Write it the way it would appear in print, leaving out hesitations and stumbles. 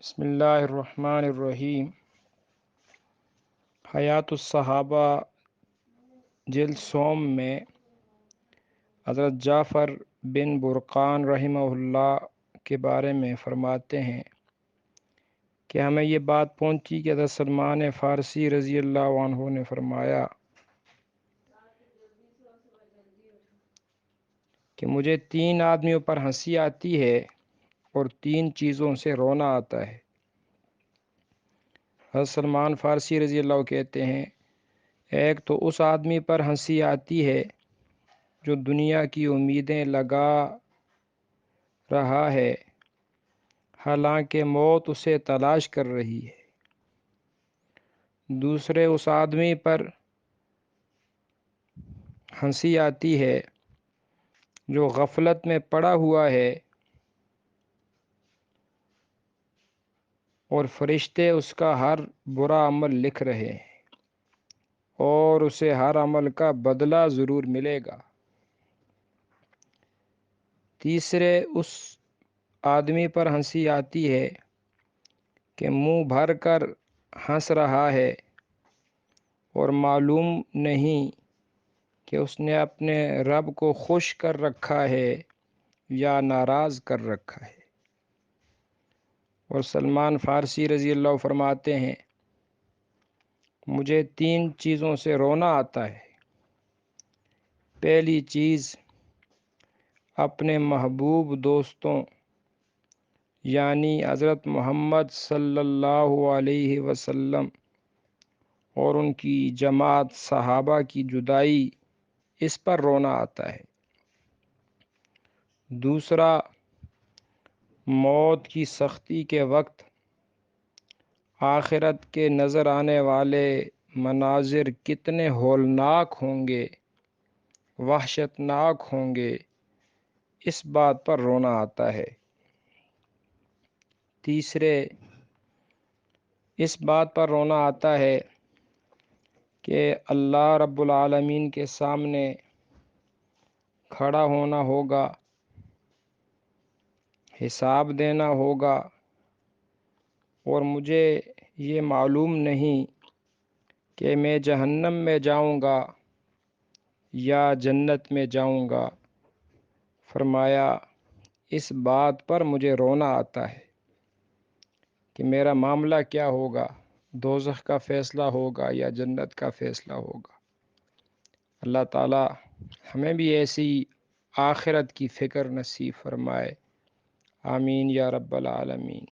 بسم اللہ الرحمن الرحیم۔ حیات الصحابہ جلد سوم میں حضرت جعفر بن برقان رحمہ اللہ کے بارے میں فرماتے ہیں کہ ہمیں یہ بات پہنچی کہ حضرت سلمان فارسی رضی اللہ عنہ نے فرمایا کہ مجھے 3 آدمیوں پر ہنسی آتی ہے اور 3 چیزوں سے رونا آتا ہے۔ حضرت سلمان فارسی رضی اللہ کہتے ہیں، ایک تو اس آدمی پر ہنسی آتی ہے جو دنیا کی امیدیں لگا رہا ہے حالانکہ موت اسے تلاش کر رہی ہے۔ دوسرے اس آدمی پر ہنسی آتی ہے جو غفلت میں پڑا ہوا ہے اور فرشتے اس کا ہر برا عمل لکھ رہے ہیں اور اسے ہر عمل کا بدلہ ضرور ملے گا۔ تیسرے اس آدمی پر ہنسی آتی ہے کہ منہ بھر کر ہنس رہا ہے اور معلوم نہیں کہ اس نے اپنے رب کو خوش کر رکھا ہے یا ناراض کر رکھا ہے۔ اور سلمان فارسی رضی اللہ فرماتے ہیں، مجھے 3 چیزوں سے رونا آتا ہے۔ پہلی چیز اپنے محبوب دوستوں یعنی حضرت محمد صلی اللہ علیہ وسلم اور ان کی جماعت صحابہ کی جدائی، اس پر رونا آتا ہے۔ دوسرا، موت کی سختی کے وقت آخرت کے نظر آنے والے مناظر کتنے ہولناک ہوں گے، وحشتناک ہوں گے، اس بات پر رونا آتا ہے۔ تیسرے، اس بات پر رونا آتا ہے کہ اللہ رب العالمین کے سامنے کھڑا ہونا ہوگا، حساب دینا ہوگا، اور مجھے یہ معلوم نہیں کہ میں جہنم میں جاؤں گا یا جنت میں جاؤں گا۔ فرمایا، اس بات پر مجھے رونا آتا ہے کہ میرا معاملہ کیا ہوگا، دوزخ کا فیصلہ ہوگا یا جنت کا فیصلہ ہوگا۔ اللہ تعالی ہمیں بھی ایسی آخرت کی فکر نصیب فرمائے، آمین یا رب العالمین۔